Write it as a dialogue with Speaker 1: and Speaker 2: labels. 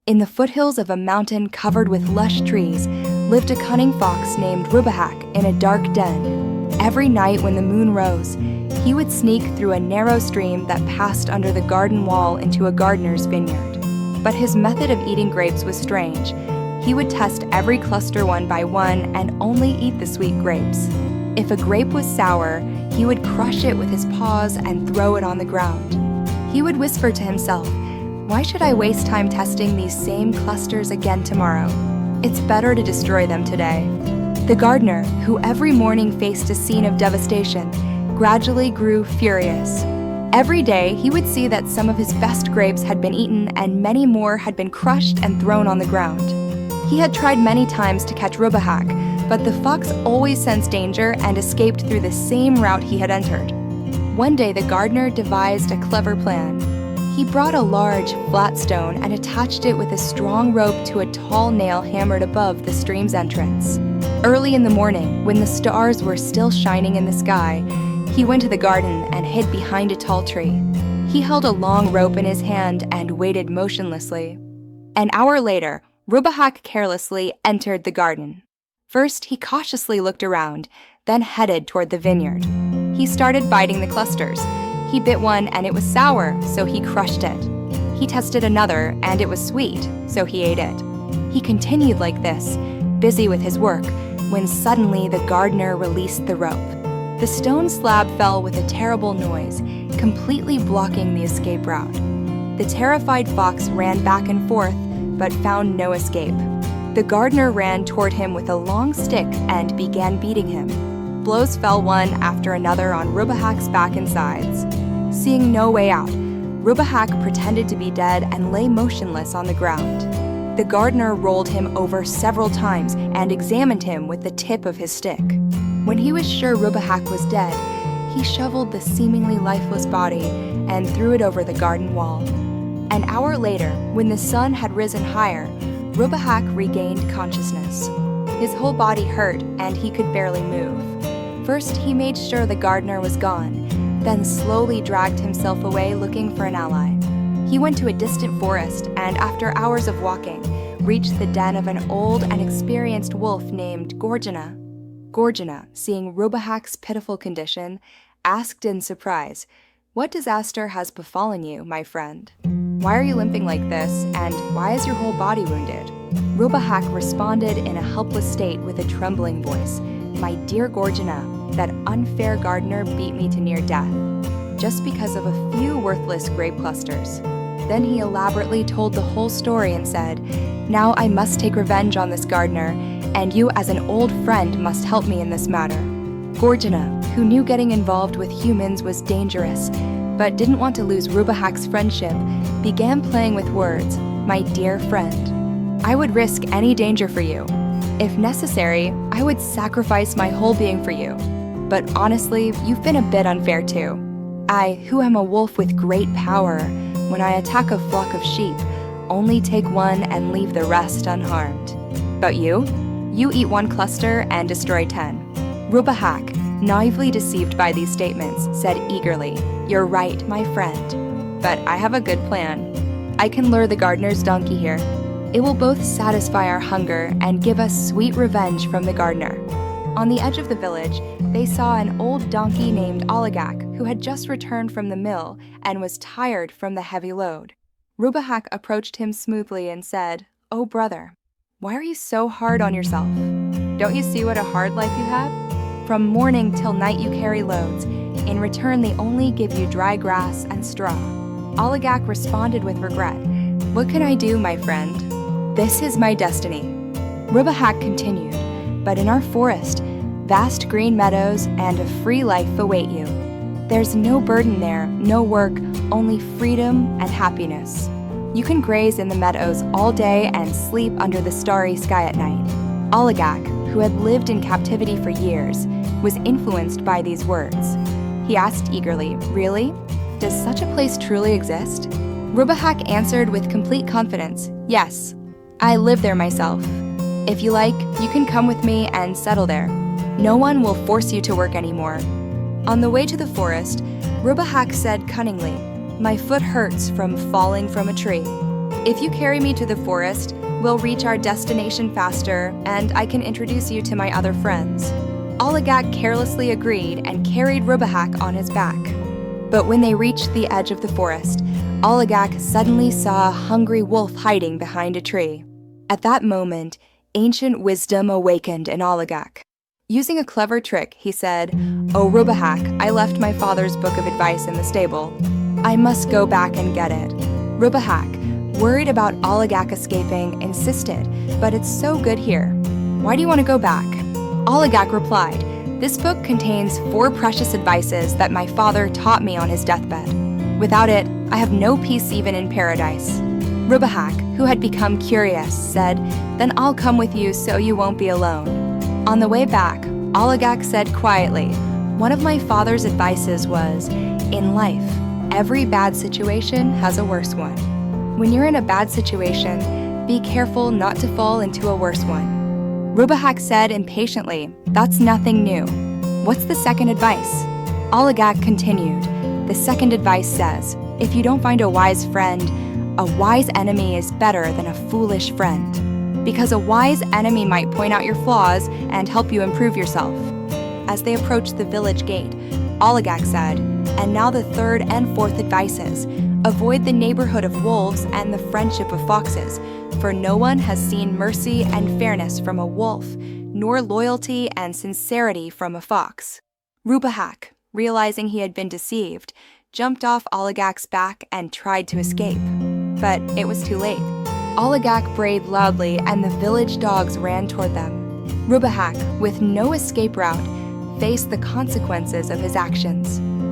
Speaker 1: In the foothills of a mountain covered with lush trees lived a cunning fox named Rubahak in a dark den. Every night when the moon rose, he would sneak through a narrow stream that passed under the garden wall into a gardener's vineyard. But his method of eating grapes was strange. He would test every cluster one by one and only eat the sweet grapes. If a grape was sour, he would crush it with his paws and throw it on the ground. He would whisper to himself, "Why should I waste time testing these same clusters again tomorrow? It's better to destroy them today." The gardener, who every morning faced a scene of devastation, gradually grew furious. Every day, he would see that some of his best grapes had been eaten and many more had been crushed and thrown on the ground. He had tried many times to catch Rubahak, but the fox always sensed danger and escaped through the same route he had entered. One day, the gardener devised a clever plan. He brought a large, flat stone and attached it with a strong rope to a tall nail hammered above the stream's entrance. Early in the morning, when the stars were still shining in the sky, he went to the garden and hid behind a tall tree. He held a long rope in his hand and waited motionlessly. An hour later, Rubahak carelessly entered the garden. First, he cautiously looked around, then headed toward the vineyard. He started biting the clusters. He bit one and it was sour, so he crushed it. He tested another and it was sweet, so he ate it. He continued like this, busy with his work, when suddenly the gardener released the rope. The stone slab fell with a terrible noise, completely blocking the escape route. The terrified fox ran back and forth, but found no escape. The gardener ran toward him with a long stick and began beating him. Blows fell one after another on Rubahak's back and sides. Seeing no way out, Rubahak pretended to be dead and lay motionless on the ground. The gardener rolled him over several times and examined him with the tip of his stick. When he was sure Rubahak was dead, he shoveled the seemingly lifeless body and threw it over the garden wall. An hour later, when the sun had risen higher, Rubahak regained consciousness. His whole body hurt and he could barely move. First, he made sure the gardener was gone, then slowly dragged himself away looking for an ally. He went to a distant forest and, after hours of walking, reached the den of an old and experienced wolf named Gorgina. Gorgina, seeing Rubahak's pitiful condition, asked in surprise, "What disaster has befallen you, my friend? Why are you limping like this, and why is your whole body wounded?" Rubahak responded in a helpless state with a trembling voice, "My dear Gorgina, that unfair gardener beat me to near death, just because of a few worthless grape clusters." Then he elaborately told the whole story and said, "Now I must take revenge on this gardener, and you as an old friend must help me in this matter." Gorgina, who knew getting involved with humans was dangerous, but didn't want to lose Rubahak's friendship, began playing with words, "My dear friend, I would risk any danger for you. If necessary, I would sacrifice my whole being for you. But honestly, you've been a bit unfair too. I, who am a wolf with great power, when I attack a flock of sheep, only take one and leave the rest unharmed. But you eat one cluster and destroy 10. Rubahak, naively deceived by these statements, said eagerly, "You're right, my friend. But I have a good plan. I can lure the gardener's donkey here. It will both satisfy our hunger and give us sweet revenge from the gardener." On the edge of the village, they saw an old donkey named Allegorical, who had just returned from the mill and was tired from the heavy load. Rubahak approached him smoothly and said, "Oh brother, why are you so hard on yourself? Don't you see what a hard life you have? From morning till night you carry loads. In return, they only give you dry grass and straw." Allegorical responded with regret, "What can I do, my friend? This is my destiny." Rubahak continued, "But in our forest, vast green meadows and a free life await you. There's no burden there, no work, only freedom and happiness. You can graze in the meadows all day and sleep under the starry sky at night." Allegorical, who had lived in captivity for years, was influenced by these words. He asked eagerly, "Really? Does such a place truly exist?" Rubahak answered with complete confidence, "Yes, I live there myself. If you like, you can come with me and settle there. No one will force you to work anymore." On the way to the forest, Rubahak said cunningly, "My foot hurts from falling from a tree." If you carry me to the forest, we'll reach our destination faster, and I can introduce you to my other friends. Allegorical carelessly agreed and carried Rubahak on his back. But when they reached the edge of the forest, Allegorical suddenly saw a hungry wolf hiding behind a tree. At that moment, ancient wisdom awakened in Allegorical. Using a clever trick, he said, "Oh, Rubahak, I left my father's book of advice in the stable. I must go back and get it." Rubahak, worried about Allegorical escaping, insisted, "But it's so good here. Why do you want to go back?" Allegorical replied, "This book contains 4 precious advices that my father taught me on his deathbed. Without it, I have no peace even in paradise." Rubahak, who had become curious, said, "Then I'll come with you so you won't be alone." On the way back, Allegorical said quietly, "One of my father's advices was, in life, every bad situation has a worse one. When you're in a bad situation, be careful not to fall into a worse one." Rubahak said impatiently, "That's nothing new. What's the second advice?" Allegorical continued, "The second advice says, if you don't find a wise friend, a wise enemy is better than a foolish friend. Because a wise enemy might point out your flaws and help you improve yourself." As they approached the village gate, Allegorical said, "And now the third and fourth advices. Avoid the neighborhood of wolves and the friendship of foxes, for no one has seen mercy and fairness from a wolf, nor loyalty and sincerity from a fox." Rubahak, realizing he had been deceived, jumped off Allegorical's back and tried to escape. But it was too late. Allegorical brayed loudly and the village dogs ran toward them. Rubahak, with no escape route, faced the consequences of his actions.